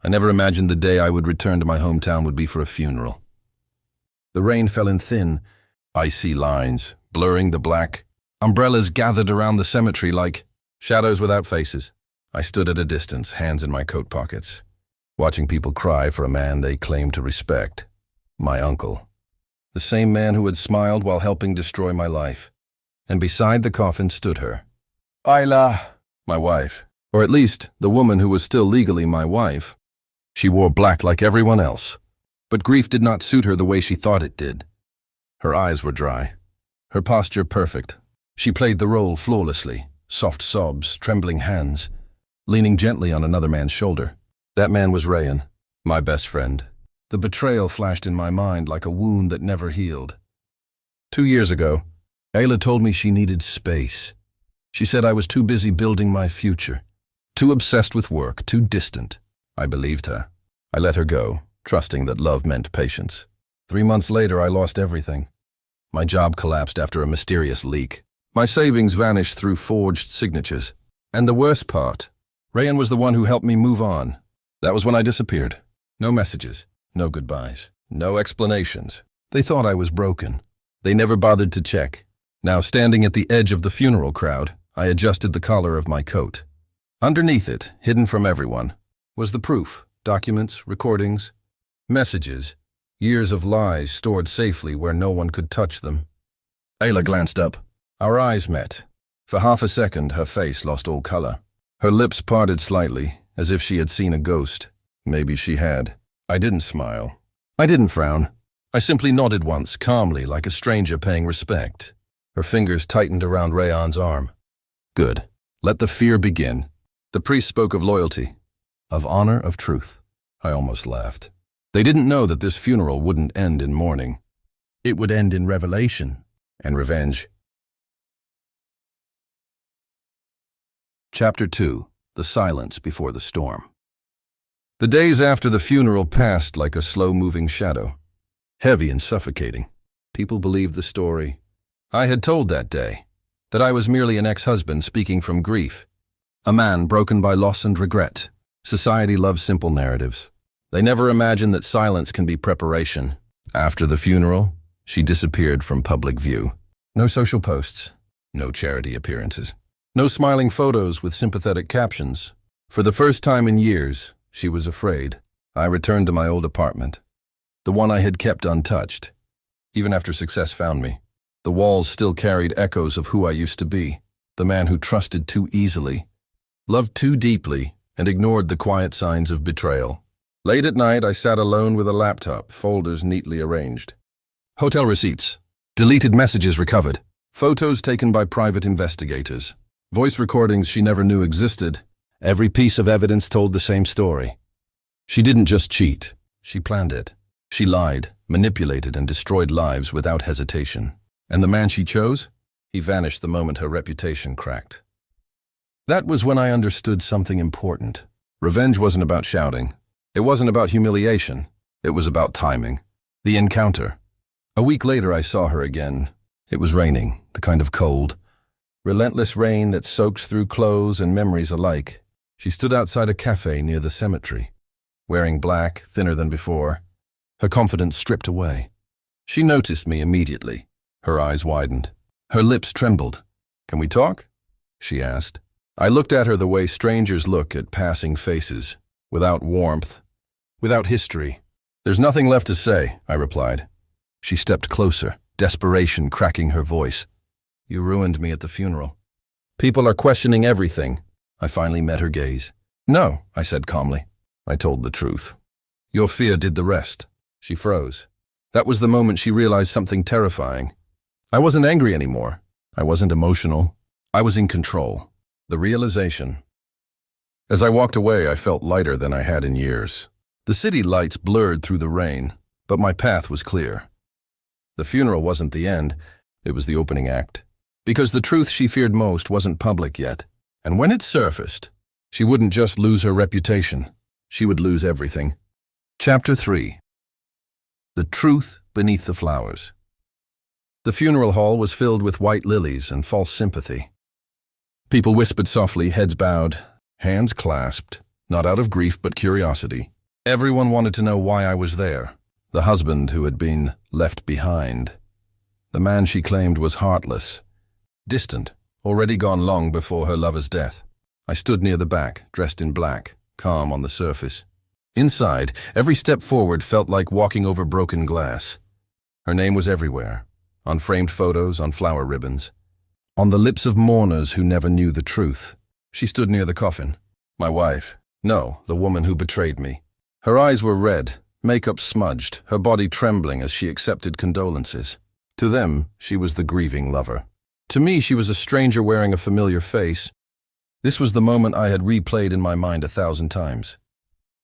I never imagined the day I would return to my hometown would be for a funeral. The rain fell in thin, icy lines, blurring the black. Umbrellas gathered around the cemetery like shadows without faces. I stood at a distance, hands in my coat pockets, watching people cry for a man they claimed to respect. My uncle. The same man who had smiled while helping destroy my life. And beside the coffin stood her. Ayla, my wife. Or at least, the woman who was still legally my wife. She wore black like everyone else. But grief did not suit her the way she thought it did. Her eyes were dry. Her posture perfect. She played the role flawlessly. Soft sobs, trembling hands, leaning gently on another man's shoulder. That man was Rayan, my best friend. The betrayal flashed in my mind like a wound that never healed. 2 years ago, Ayla told me she needed space. She said I was too busy building my future. Too obsessed with work, too distant. I believed her. I let her go, trusting that love meant patience. 3 months later, I lost everything. My job collapsed after a mysterious leak. My savings vanished through forged signatures. And the worst part, Rayan was the one who helped me move on. That was when I disappeared. No messages, no goodbyes, no explanations. They thought I was broken. They never bothered to check. Now, standing at the edge of the funeral crowd, I adjusted the collar of my coat. Underneath it, hidden from everyone, was the proof, documents, recordings, messages, years of lies stored safely where no one could touch them. Ayla glanced up. Our eyes met. For half a second, her face lost all color. Her lips parted slightly, as if she had seen a ghost. Maybe she had. I didn't smile. I didn't frown. I simply nodded once, calmly, like a stranger paying respect. Her fingers tightened around Rayan's arm. Good. Let the fear begin. The priest spoke of loyalty, of honor, of truth. I almost laughed. They didn't know that this funeral wouldn't end in mourning. It would end in revelation and revenge. Chapter 2. The Silence Before the Storm. The days after the funeral passed like a slow-moving shadow, heavy and suffocating. People believed the story I had told that day, that I was merely an ex-husband speaking from grief, a man broken by loss and regret. Society loves simple narratives. They never imagine that silence can be preparation. After the funeral, she disappeared from public view. No social posts, no charity appearances, no smiling photos with sympathetic captions. For the first time in years, she was afraid. I returned to my old apartment, the one I had kept untouched. Even after success found me, the walls still carried echoes of who I used to be, the man who trusted too easily, loved too deeply, and ignored the quiet signs of betrayal. Late at night, I sat alone with a laptop, folders neatly arranged. Hotel receipts, deleted messages recovered, photos taken by private investigators, voice recordings she never knew existed. Every piece of evidence told the same story. She didn't just cheat, she planned it. She lied, manipulated, and destroyed lives without hesitation. And the man she chose? He vanished the moment her reputation cracked. That was when I understood something important. Revenge wasn't about shouting. It wasn't about humiliation. It was about timing. The encounter. A week later, I saw her again. It was raining, the kind of cold, relentless rain that soaks through clothes and memories alike. She stood outside a cafe near the cemetery, wearing black, thinner than before, her confidence stripped away. She noticed me immediately. Her eyes widened. Her lips trembled. "Can we talk?" she asked. I looked at her the way strangers look at passing faces, without warmth, without history. "There's nothing left to say," I replied. She stepped closer, desperation cracking her voice. "You ruined me at the funeral. People are questioning everything." I finally met her gaze. "No," I said calmly. I told the truth. "Your fear did the rest." She froze. That was the moment she realized something terrifying. I wasn't angry anymore. I wasn't emotional. I was in control. The realization. As I walked away, I felt lighter than I had in years. The city lights blurred through the rain, but my path was clear. The funeral wasn't the end, it was the opening act. Because the truth she feared most wasn't public yet. And when it surfaced, she wouldn't just lose her reputation, she would lose everything. Chapter 3. The Truth Beneath the Flowers. The funeral hall was filled with white lilies and false sympathy. People whispered softly, heads bowed, hands clasped, not out of grief but curiosity. Everyone wanted to know why I was there. The husband who had been left behind. The man she claimed was heartless, distant, already gone long before her lover's death. I stood near the back, dressed in black, calm on the surface. Inside, every step forward felt like walking over broken glass. Her name was everywhere, on framed photos, on flower ribbons, on the lips of mourners who never knew the truth. She stood near the coffin. My wife. No, the woman who betrayed me. Her eyes were red, makeup smudged, her body trembling as she accepted condolences. To them, she was the grieving lover. To me, she was a stranger wearing a familiar face. This was the moment I had replayed in my mind 1,000 times.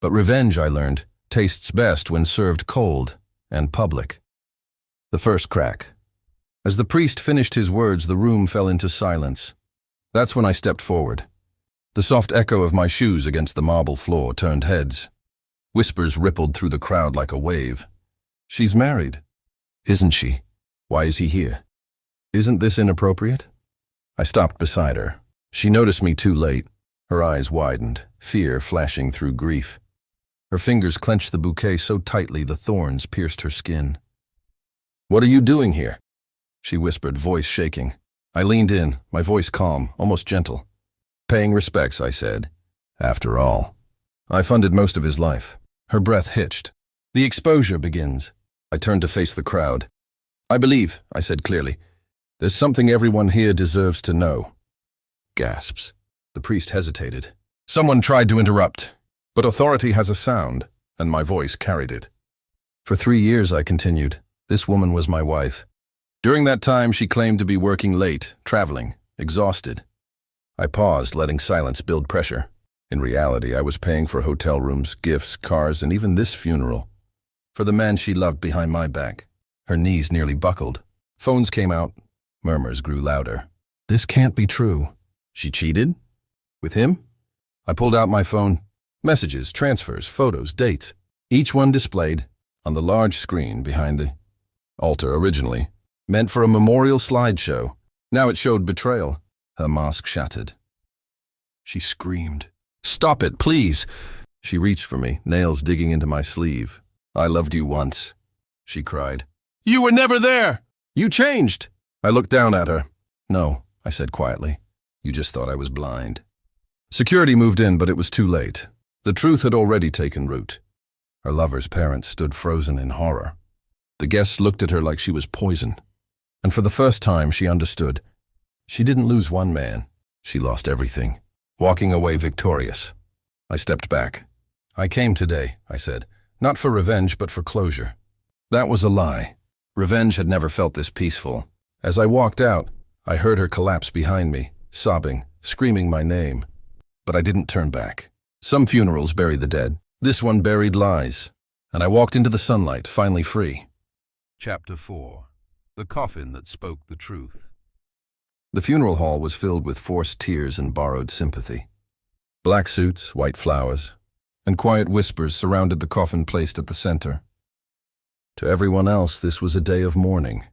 But revenge, I learned, tastes best when served cold and public. The first crack. As the priest finished his words, the room fell into silence. That's when I stepped forward. The soft echo of my shoes against the marble floor turned heads. Whispers rippled through the crowd like a wave. She's married. Isn't she? Why is he here? Isn't this inappropriate? I stopped beside her. She noticed me too late. Her eyes widened, fear flashing through grief. Her fingers clenched the bouquet so tightly the thorns pierced her skin. "What are you doing here?" she whispered, voice shaking. I leaned in, my voice calm, almost gentle. "Paying respects," I said. "After all, I funded most of his life." Her breath hitched. "The exposure begins." I turned to face the crowd. "I believe," I said clearly, "there's something everyone here deserves to know." Gasps. The priest hesitated. Someone tried to interrupt, but authority has a sound, and my voice carried it. "For 3 years," I continued, "this woman was my wife. During that time, she claimed to be working late, traveling, exhausted." I paused, letting silence build pressure. In reality, I was paying for hotel rooms, gifts, cars, and even this funeral. For the man she loved behind my back. Her knees nearly buckled. Phones came out. Murmurs grew louder. "This can't be true." She cheated? With him? I pulled out my phone. Messages, transfers, photos, dates. Each one displayed on the large screen behind the altar originally. Meant for a memorial slideshow. Now it showed betrayal. Her mask shattered. She screamed. "Stop it, please!" She reached for me, nails digging into my sleeve. "I loved you once," she cried. "You were never there! You changed!" I looked down at her. "No," I said quietly. "You just thought I was blind." Security moved in, but it was too late. The truth had already taken root. Her lover's parents stood frozen in horror. The guests looked at her like she was poison. And for the first time, she understood. She didn't lose one man. She lost everything, walking away victorious. I stepped back. "I came today," I said, "not for revenge, but for closure." That was a lie. Revenge had never felt this peaceful. As I walked out, I heard her collapse behind me, sobbing, screaming my name. But I didn't turn back. Some funerals bury the dead. This one buried lies. And I walked into the sunlight, finally free. Chapter 4. The Coffin That Spoke the Truth. The funeral hall was filled with forced tears and borrowed sympathy. Black suits, white flowers, and quiet whispers surrounded the coffin placed at the center. To everyone else, this was a day of mourning.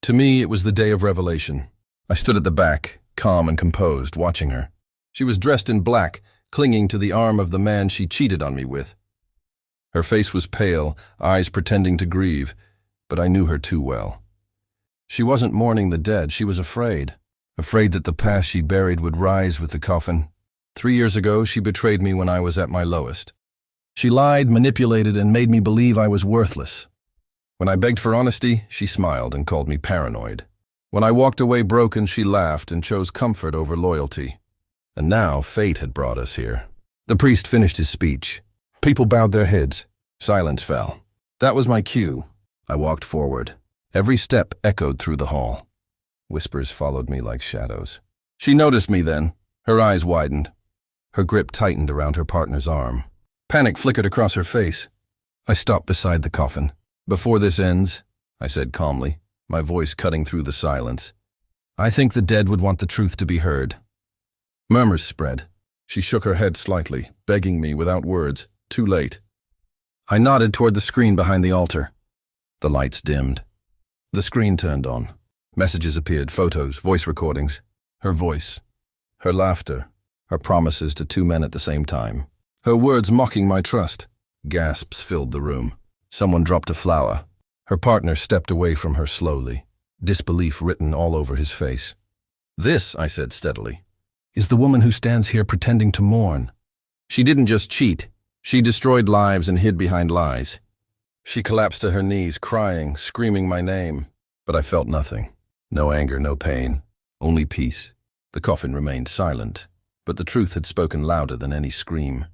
To me, it was the day of revelation. I stood at the back, calm and composed, watching her. She was dressed in black, clinging to the arm of the man she cheated on me with. Her face was pale, eyes pretending to grieve, but I knew her too well. She wasn't mourning the dead, she was afraid. Afraid that the past she buried would rise with the coffin. 3 years ago, she betrayed me when I was at my lowest. She lied, manipulated, and made me believe I was worthless. When I begged for honesty, she smiled and called me paranoid. When I walked away broken, she laughed and chose comfort over loyalty. And now, fate had brought us here. The priest finished his speech. People bowed their heads. Silence fell. That was my cue. I walked forward. Every step echoed through the hall. Whispers followed me like shadows. She noticed me then. Her eyes widened. Her grip tightened around her partner's arm. Panic flickered across her face. I stopped beside the coffin. "Before this ends," I said calmly, my voice cutting through the silence, "I think the dead would want the truth to be heard." Murmurs spread. She shook her head slightly, begging me without words. Too late. I nodded toward the screen behind the altar. The lights dimmed. The screen turned on. Messages appeared, photos, voice recordings. Her voice. Her laughter. Her promises to 2 men at the same time. her words mocking my trust. Gasps filled the room. Someone dropped a flower. Her partner stepped away from her slowly, disbelief written all over his face. "This," I said steadily, "is the woman who stands here pretending to mourn. She didn't just cheat. She destroyed lives and hid behind lies." She collapsed to her knees, crying, screaming my name. But I felt nothing. No anger, no pain, only peace. The coffin remained silent, but the truth had spoken louder than any scream.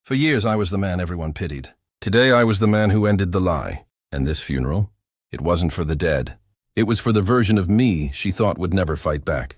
For years I was the man everyone pitied. Today I was the man who ended the lie. And this funeral? It wasn't for the dead. It was for the version of me she thought would never fight back.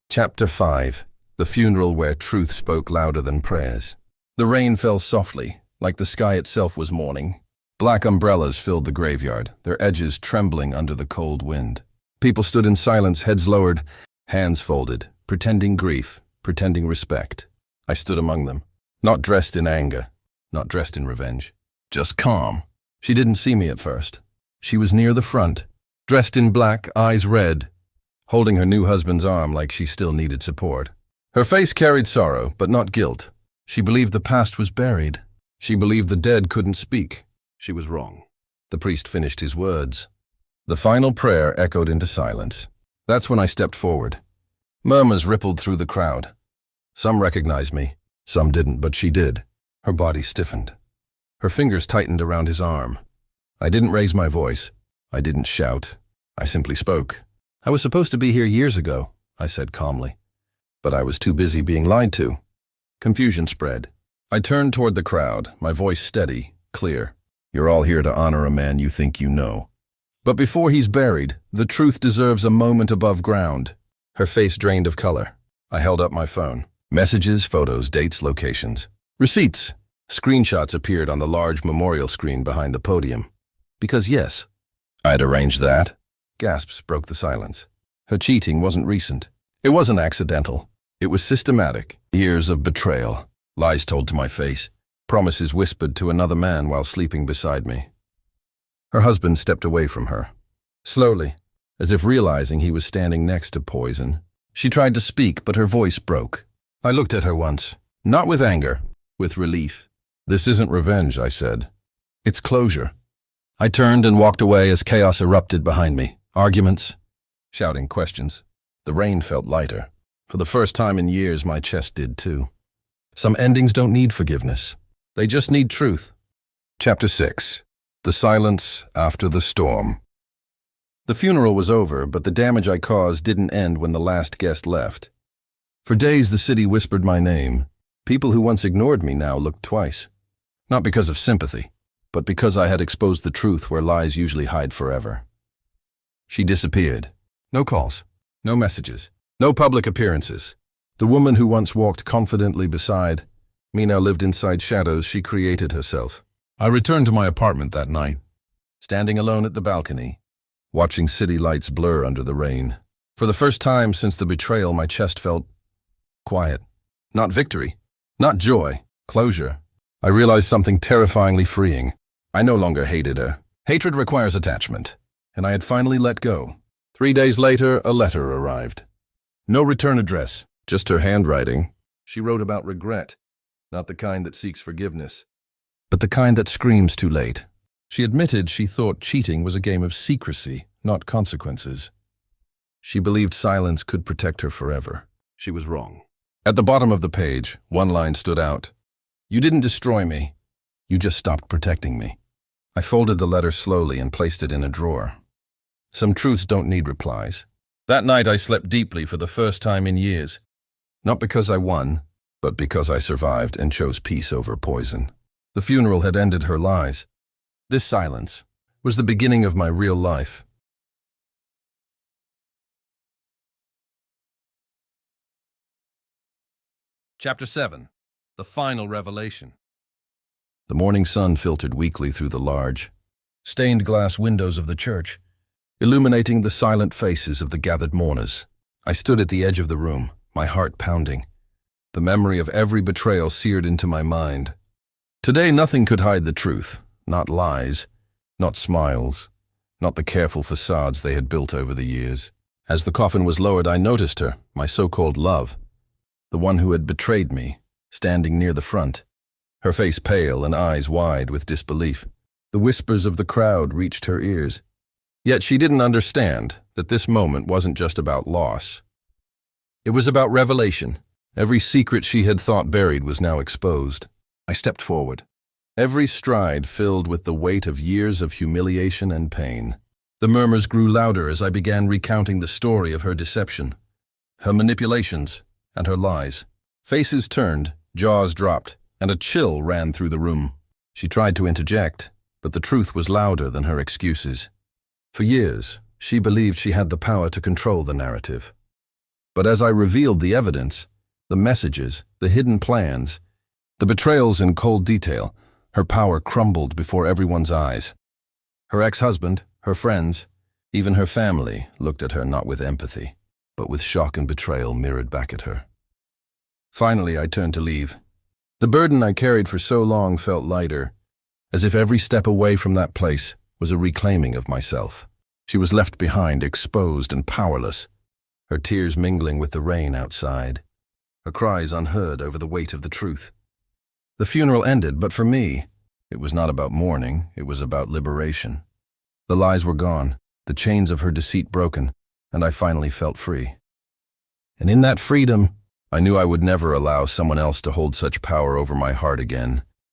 Chapter 5. The funeral where truth spoke louder than prayers. The rain fell softly, like the sky itself was mourning. Black umbrellas filled the graveyard, their edges trembling under the cold wind. People stood in silence, heads lowered, hands folded, pretending grief, pretending respect. I stood among them, not dressed in anger, not dressed in revenge, just calm. She didn't see me at first. She was near the front, dressed in black, eyes red, holding her new husband's arm like she still needed support. Her face carried sorrow, but not guilt. She believed the past was buried. She believed the dead couldn't speak. She was wrong. The priest finished his words. The final prayer echoed into silence. That's when I stepped forward. Murmurs rippled through the crowd. Some recognized me, some didn't, but she did. Her body stiffened. Her fingers tightened around his arm. I didn't raise my voice. I didn't shout. I simply spoke. "I was supposed to be here years ago," I said calmly. But I was too busy being lied to. Confusion spread. I turned toward the crowd, my voice steady, clear. "You're all here to honor a man you think you know. But before he's buried, the truth deserves a moment above ground." Her face drained of color. I held up my phone. Messages, photos, dates, locations. Receipts. Screenshots appeared on the large memorial screen behind the podium. Because yes, I'd arranged that. Gasps broke the silence. Her cheating wasn't recent. It wasn't accidental. It was systematic. Years of betrayal. Lies told to my face. Promises whispered to another man while sleeping beside me. Her husband stepped away from her. Slowly, as if realizing he was standing next to poison. She tried to speak, but her voice broke. I looked at her once, not with anger, with relief. "This isn't revenge," I said. "It's closure." I turned and walked away as chaos erupted behind me. Arguments, shouting questions. The rain felt lighter. For the first time in years, my chest did too. Some endings don't need forgiveness. They just need truth. Chapter 6. The silence after the storm. The funeral was over, but the damage I caused didn't end when the last guest left. For days, the city whispered my name. People who once ignored me now looked twice. Not because of sympathy, but because I had exposed the truth where lies usually hide forever. She disappeared. No calls, no messages, no public appearances. The woman who once walked confidently beside me now lived inside shadows she created herself. I returned to my apartment that night, standing alone at the balcony, watching city lights blur under the rain. For the first time since the betrayal, my chest felt quiet. Not victory, not joy, closure. I realized something terrifyingly freeing. I no longer hated her. Hatred requires attachment, and I had finally let go. 3 days later, a letter arrived. No return address, just her handwriting. She wrote about regret, not the kind that seeks forgiveness, but the kind that screams too late. She admitted she thought cheating was a game of secrecy, not consequences. She believed silence could protect her forever. She was wrong. At the bottom of the page, one line stood out. "You didn't destroy me. You just stopped protecting me." I folded the letter slowly and placed it in a drawer. Some truths don't need replies. That night I slept deeply for the first time in years. Not because I won, but because I survived and chose peace over poison. The funeral had ended her lies. This silence was the beginning of my real life. Chapter 7. The Final Revelation. The morning sun filtered weakly through the large, stained glass windows of the church, illuminating the silent faces of the gathered mourners. I stood at the edge of the room, my heart pounding. The memory of every betrayal seared into my mind. Today nothing could hide the truth, not lies, not smiles, not the careful facades they had built over the years. As the coffin was lowered, I noticed her, my so-called love, the one who had betrayed me, standing near the front. her face pale and eyes wide with disbelief. The whispers of the crowd reached her ears. Yet she didn't understand that this moment wasn't just about loss. It was about revelation. Every secret she had thought buried was now exposed. I stepped forward, every stride filled with the weight of years of humiliation and pain. The murmurs grew louder as I began recounting the story of her deception, her manipulations, and her lies. Faces turned, jaws dropped, and a chill ran through the room. She tried to interject, but the truth was louder than her excuses. For years, she believed she had the power to control the narrative. But as I revealed the evidence, the messages, the hidden plans, the betrayals in cold detail, her power crumbled before everyone's eyes. Her ex-husband, her friends, even her family looked at her not with empathy, but with shock and betrayal mirrored back at her. Finally, I turned to leave. The burden I carried for so long felt lighter, as if every step away from that place was a reclaiming of myself. She was left behind, exposed and powerless, her tears mingling with the rain outside, her cries unheard over the weight of the truth. The funeral ended, but for me, it was not about mourning, it was about liberation. The lies were gone, the chains of her deceit broken, and I finally felt free. And in that freedom, I knew I would never allow someone else to hold such power over my heart again.